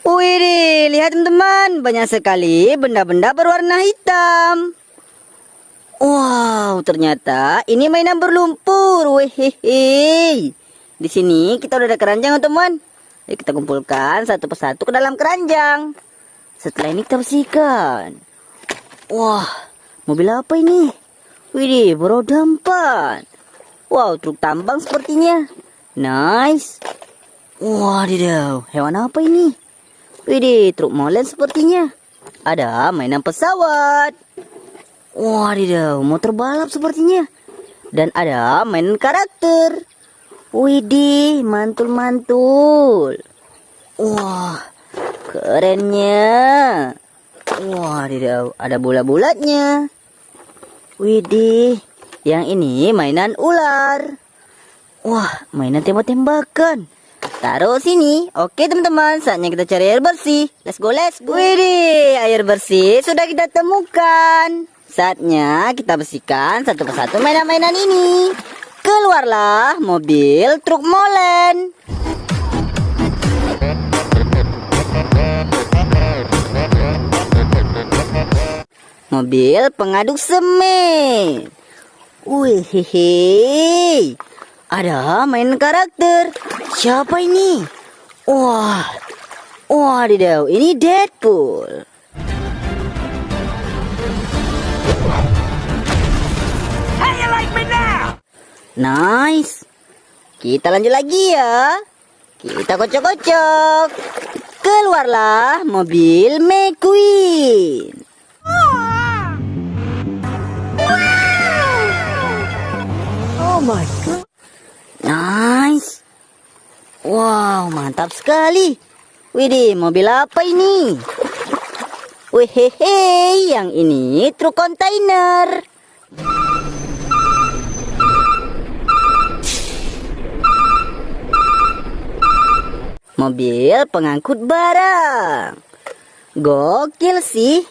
Wih, lihat teman-teman, banyak sekali benda-benda berwarna hitam. Wow, ternyata ini mainan berlumpur. Wih, di sini kita udah ada keranjang, teman. Jadi kita kumpulkan satu persatu ke dalam keranjang. Setelah ini kita bersihkan. Wah, mobil apa ini? Wih, beroda 4. Wow, truk tambang sepertinya. Nice. Wadidaw, hewan apa ini? Widih, truk molen sepertinya. Ada mainan pesawat. Wadidaw, motor balap sepertinya. Dan ada mainan karakter. Widih, mantul-mantul. Wah, kerennya. Wadidaw, ada bola-bulatnya. Widih, yang ini mainan ular. Wah, mainan tembak-tembakan. Taruh sini. Oke teman-teman, saatnya kita cari air bersih. Let's go, let's go. Widih, air bersih sudah kita temukan. Saatnya kita bersihkan satu persatu mainan-mainan ini. Keluarlah mobil truk molen. Mobil pengaduk semen. Wih, ada main karakter. Siapa ini? Wah, wadidaw, ini Deadpool. How you like me now? Nice. Kita lanjut lagi ya. Kita kocok-kocok. Keluarlah mobil McQueen. Oh my god. Nice. Wow, mantap sekali. Widih, mobil apa ini? Wehehe, yang ini truk kontainer. Mobil pengangkut barang. Gokil sih.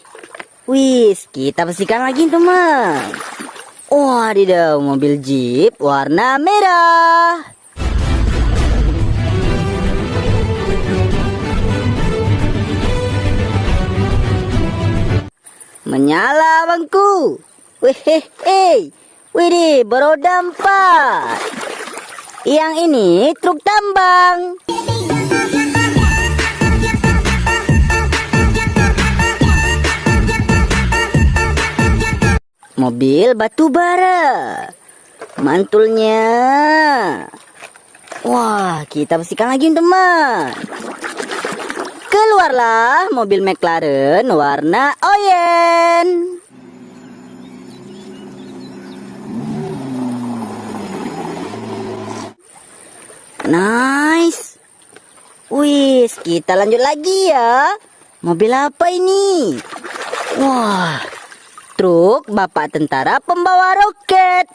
Wis, kita bersihkan lagi teman. Wadidaw, mobil Jeep warna merah. Menyala bangku. Wehehe. Widih, beroda 4. Yang ini truk tambang. Mobil batu bara. Mantulnya. Wah, kita bersihkan lagi teman. Keluarlah mobil McLaren warna oranye. Nice. Wis, kita lanjut lagi ya. Mobil apa ini? Wah, truk bapak tentara pembawa roket.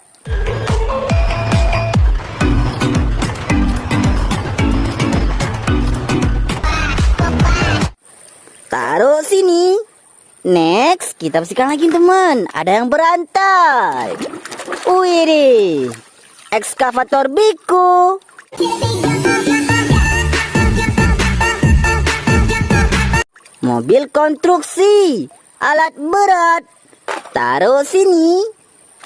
Taruh sini. Next, kita bersihkan lagi teman. Ada yang berantai. Wih, ekskavator biku. Mobil konstruksi, alat berat. Taruh sini.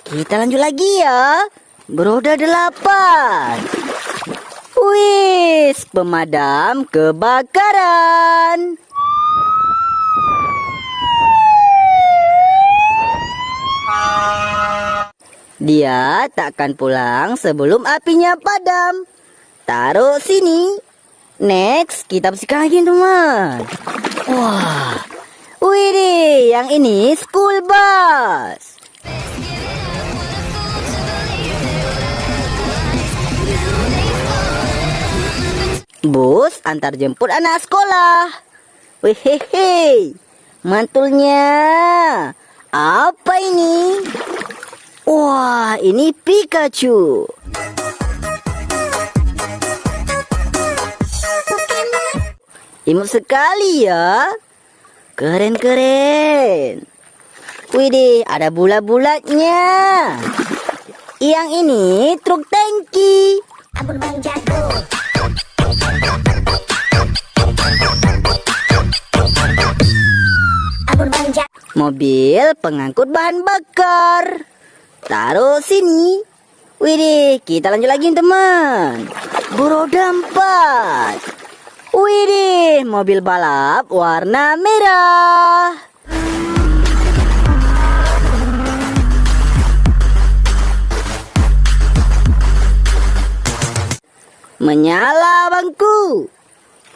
Kita lanjut lagi ya. Beroda 8. Wis, pemadam kebakaran. Dia tak akan pulang sebelum apinya padam. Taruh sini. Next, kita bersihkan lagi teman. Wah, wih, yang ini school bus. Bus antar jemput anak sekolah. Wehehe, mantulnya. Apa ini? Wah, ini Pikachu. Imut sekali ya. Keren-keren. Widih, ada bulat-bulatnya. Yang ini truk tangki. Abang jago. mobil pengangkut bahan bakar. Taruh sini. Widih, kita lanjut lagi teman. Beroda 4. Widih, mobil balap warna merah. Menyala bangku.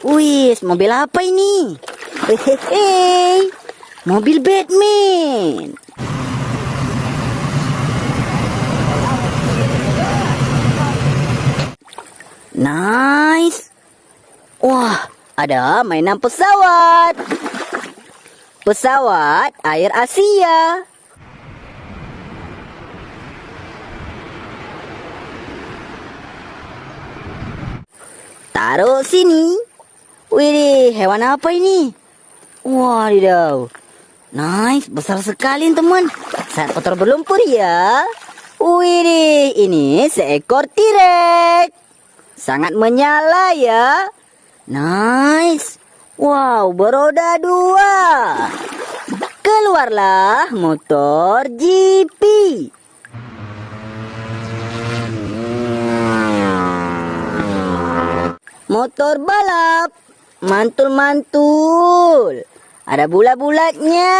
Wih, mobil apa ini? Hehehe, mobil Batman. Nice. Wah, ada mainan pesawat. Pesawat Air Asia. Taruh sini. Wih, hewan apa ini? Wadidaw. Nice, besar sekali teman. Saya kotor berlumpur ya. Wih, ini seekor T-Rex. Sangat menyala ya. Nice. Wow, beroda 2. Keluarlah motor GP. Motor balap. Mantul-mantul. Ada bulat-bulatnya.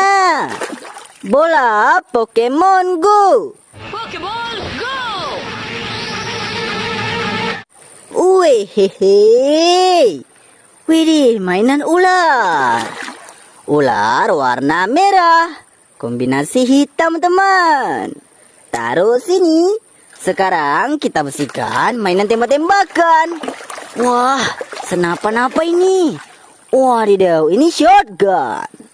Bola Pokemon Go. Pokeball, go! Hehehe. Widih, mainan ular. Ular warna merah. Kombinasi hitam teman. Taruh sini. Sekarang kita bersihkan mainan tembak-tembakan. Wah, senapan apa ini? Wadidaw, ini shotgun.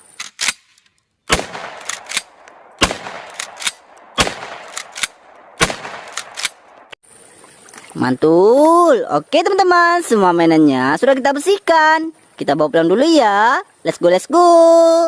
Mantul. Oke teman-teman, semua mainannya sudah kita bersihkan. Kita bawa pulang dulu ya. Let's go, let's go.